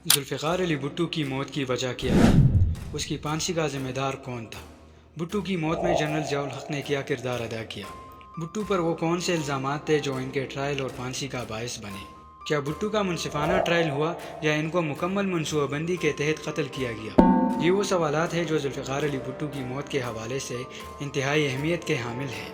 ذوالفقار علی بھٹو کی موت کی وجہ کیا تھی؟ اس کی پھانسی کا ذمہ دار کون تھا؟ بھٹو کی موت میں جنرل ضیاء الحق نے کیا کردار ادا کیا؟ بھٹو پر وہ کون سے الزامات تھے جو ان کے ٹرائل اور پھانسی کا باعث بنے؟ کیا بھٹو کا منصفانہ ٹرائل ہوا یا ان کو مکمل منصوبہ بندی کے تحت قتل کیا گیا؟ یہ وہ سوالات ہیں جو ذوالفقار علی بھٹو کی موت کے حوالے سے انتہائی اہمیت کے حامل ہیں۔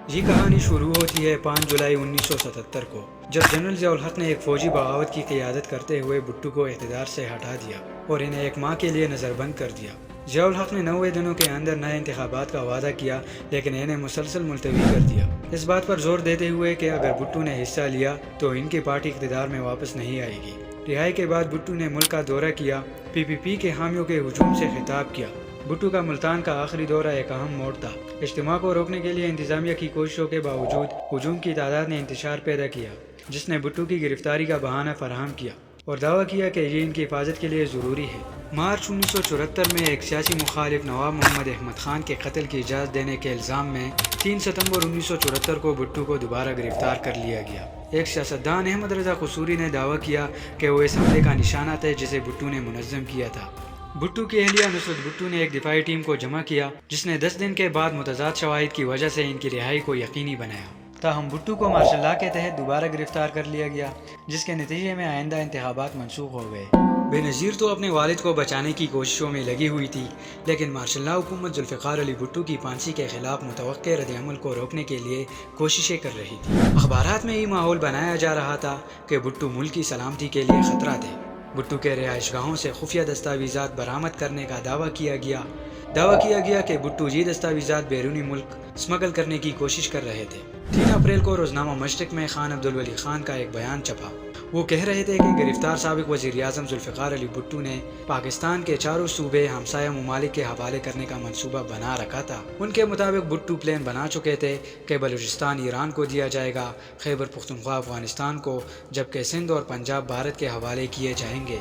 یہ کہانی شروع ہوتی ہے 5 جولائی 1977 کو، جب جنرل ضیاء الحق نے ایک فوجی بغاوت کی قیادت کرتے ہوئے بھٹو کو اقتدار سے ہٹا دیا اور انہیں ایک ماہ کے لیے نظر بند کر دیا۔ ضیاء الحق نے 90 دنوں کے اندر نئے انتخابات کا وعدہ کیا، لیکن انہیں مسلسل ملتوی کر دیا، اس بات پر زور دیتے ہوئے کہ اگر بھٹو نے حصہ لیا تو ان کی پارٹی اقتدار میں واپس نہیں آئے گی۔ رہائی کے بعد بھٹو نے ملک کا دورہ کیا، پی کے حامیوں کے ہجوم سے خطاب کیا۔ بھٹو کا ملتان کا آخری دورہ ایک اہم موڑ تھا۔ اجتماع کو روکنے کے لیے انتظامیہ کی کوششوں کے باوجود ہجوم کی تعداد نے انتشار پیدا کیا، جس نے بھٹو کی گرفتاری کا بہانہ فراہم کیا اور دعویٰ کیا کہ یہ ان کی حفاظت کے لیے ضروری ہے۔ مارچ 1974 میں ایک سیاسی مخالف نواب محمد احمد خان کے قتل کی اجازت دینے کے الزام میں 3 ستمبر 1974 کو بھٹو کو دوبارہ گرفتار کر لیا گیا۔ ایک سیاستدان احمد رضا قصوری نے دعویٰ کیا کہ وہ اس حملے کا نشانہ تھے جسے بھٹو نے منظم کیا تھا۔ بھٹو کی اہلیہ نصرت بھٹو نے ایک دفاعی ٹیم کو جمع کیا، جس نے 10 دن کے بعد متضاد شواہد کی وجہ سے ان کی رہائی کو یقینی بنایا۔ تاہم بھٹو کو مارشل لاء کے تحت دوبارہ گرفتار کر لیا گیا، جس کے نتیجے میں آئندہ انتخابات منسوخ ہو گئے۔ بے نظیر تو اپنے والد کو بچانے کی کوششوں میں لگی ہوئی تھی، لیکن مارشل لاء حکومت ذوالفقار علی بھٹو کی پھانسی کے خلاف متوقع رد عمل کو روکنے کے لیے کوششیں کر رہی تھی۔ اخبارات میں یہ ماحول بنایا جا رہا تھا کہ بھٹو ملک کی سلامتی کے لیے خطرہ تھے۔ بھٹو کے رہائش گاہوں سے خفیہ دستاویزات برآمد کرنے کا دعویٰ کیا گیا کہ بھٹو یہ دستاویزات بیرونی ملک اسمگل کرنے کی کوشش کر رہے تھے۔ 3 اپریل کو روزنامہ مشرق میں خان عبدالولی خان کا ایک بیان چھپا۔ وہ کہہ رہے تھے کہ گرفتار سابق وزیر اعظم ذوالفقار علی بھٹو نے پاکستان کے چاروں صوبے ہمسایہ ممالک کے حوالے کرنے کا منصوبہ بنا رکھا تھا۔ ان کے مطابق بھٹو پلان بنا چکے تھے کہ بلوچستان ایران کو دیا جائے گا، خیبر پختونخوا افغانستان کو، جبکہ سندھ اور پنجاب بھارت کے حوالے کیے جائیں گے۔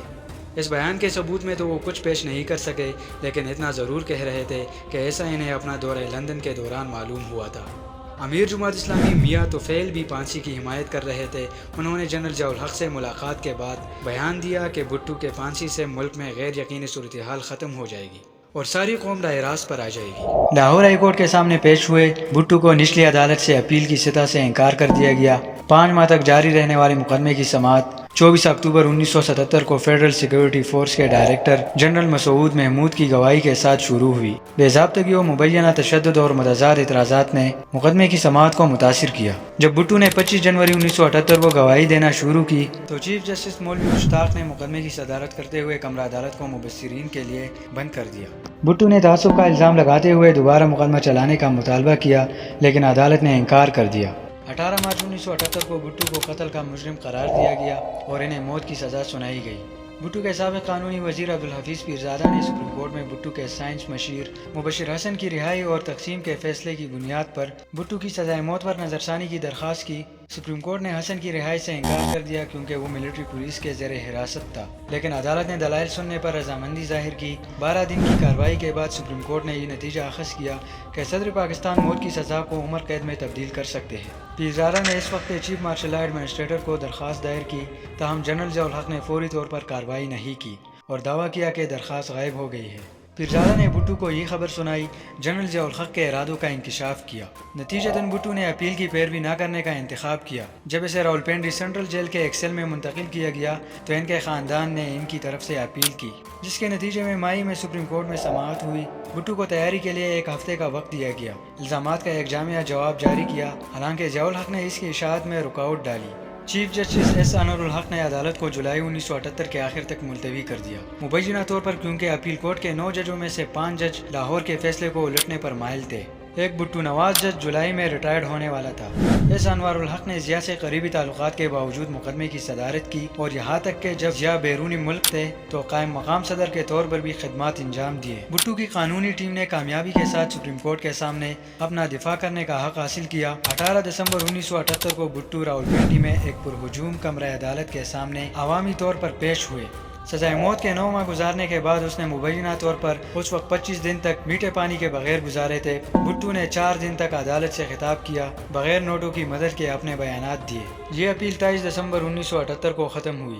اس بیان کے ثبوت میں تو وہ کچھ پیش نہیں کر سکے، لیکن اتنا ضرور کہہ رہے تھے کہ ایسا انہیں اپنا دورہ لندن کے دوران معلوم ہوا تھا۔ امیر جماعت اسلامی میاں طفیل بھی پھانسی کی حمایت کر رہے تھے۔ انہوں نے جنرل ضیاء الحق سے ملاقات کے بعد بیان دیا کہ بھٹو کے پھانسی سے ملک میں غیر یقینی صورتحال ختم ہو جائے گی اور ساری قوم راہ راست پر آ جائے گی۔ لاہور ہائی کورٹ کے سامنے پیش ہوئے بھٹو کو نچلی عدالت سے اپیل کی سطح سے انکار کر دیا گیا۔ 5 ماہ تک جاری رہنے والے مقدمے کی سماعت 24 اکتوبر 1977 کو فیڈرل سیکیورٹی فورس کے ڈائریکٹر جنرل مسعود محمود کی گواہی کے ساتھ شروع ہوئی۔ بے ضابطگی و مبینہ تشدد اور متضاد اعتراضات نے مقدمے کی سماعت کو متاثر کیا۔ جب بھٹو نے 25 جنوری 1978 کو گواہی دینا شروع کی تو چیف جسٹس مولوی مشتاق نے مقدمے کی صدارت کرتے ہوئے کمرہ عدالت کو مبصرین کے لیے بند کر دیا۔ بھٹو نے تعصب کا الزام لگاتے ہوئے دوبارہ مقدمہ چلانے کا مطالبہ کیا، لیکن عدالت نے انکار کر دیا۔ 18 مارچ 1978 کو بھٹو کو قتل کا مجرم قرار دیا گیا اور انہیں موت کی سزا سنائی گئی۔ بھٹو کے سابق قانونی وزیر عبدالحفیظ پیرزادہ نے سپریم کورٹ میں بھٹو کے سائنس مشیر مبشر حسن کی رہائی اور تقسیم کے فیصلے کی بنیاد پر بھٹو کی سزائے موت پر نظرثانی کی درخواست کی۔ سپریم کورٹ نے حسن کی رہائی سے انکار کر دیا کیونکہ وہ ملٹری پولیس کے زیر حراست تھا، لیکن عدالت نے دلائل سننے پر رضامندی ظاہر کی۔ 12 دن کی کارروائی کے بعد سپریم کورٹ نے یہ نتیجہ اخذ کیا کہ صدر پاکستان موت کی سزا کو عمر قید میں تبدیل کر سکتے ہیں۔ پیرزادہ نے اس وقت چیف مارشل لاء ایڈمنسٹریٹر کو درخواست دائر کی، تاہم جنرل ضیاء الحق نے فوری طور پر کارروائی نہیں کی اور دعویٰ کیا کہ درخواست غائب ہو گئی ہے۔ پیرزادہ نے بھٹو کو یہ خبر سنائی، جنرل ضیاء الحق کے ارادوں کا انکشاف کیا۔ نتیجتاً بھٹو نے اپیل کی پیروی نہ کرنے کا انتخاب کیا۔ جب اسے راولپنڈی سینٹرل جیل کے ایک سیل میں منتقل کیا گیا تو ان کے خاندان نے ان کی طرف سے اپیل کی، جس کے نتیجے میں مئی میں سپریم کورٹ میں سماعت ہوئی۔ بھٹو کو تیاری کے لیے 1 ہفتے کا وقت دیا گیا، الزامات کا ایک جامع جواب جاری کیا، حالانکہ ضیاء الحق نے اس کی اشاعت میں رکاوٹ ڈالی۔ چیف جسٹس ایس انور الحق نے عدالت کو جولائی 1978 کے آخر تک ملتوی کر دیا، مبینہ طور پر کیونکہ اپیل کورٹ کے 9 ججوں میں سے 5 جج لاہور کے فیصلے کو الٹنے پر مائل تھے۔ ایک بھٹو نواز جج جولائی میں ریٹائرڈ ہونے والا تھا۔ ایس انور الحق نے ضیاء سے قریبی تعلقات کے باوجود مقدمے کی صدارت کی اور یہاں تک کہ جب ضیاء بیرونی ملک تھے تو قائم مقام صدر کے طور پر بھی خدمات انجام دیے۔ بھٹو کی قانونی ٹیم نے کامیابی کے ساتھ سپریم کورٹ کے سامنے اپنا دفاع کرنے کا حق حاصل کیا۔ 18 دسمبر 1978 کو بھٹو راولپنڈی میں ایک پرہجوم کمرہ عدالت کے سامنے عوامی طور پر پیش ہوئے۔ سزائے موت کے 9 ماہ گزارنے کے بعد اس نے مبینہ طور پر اس وقت 25 دن تک میٹھے پانی کے بغیر گزارے تھے۔ بھٹو نے 4 دن تک عدالت سے خطاب کیا، بغیر نوٹوں کی مدد کے اپنے بیانات دیے۔ یہ اپیل 23 دسمبر 1978 کو ختم ہوئی۔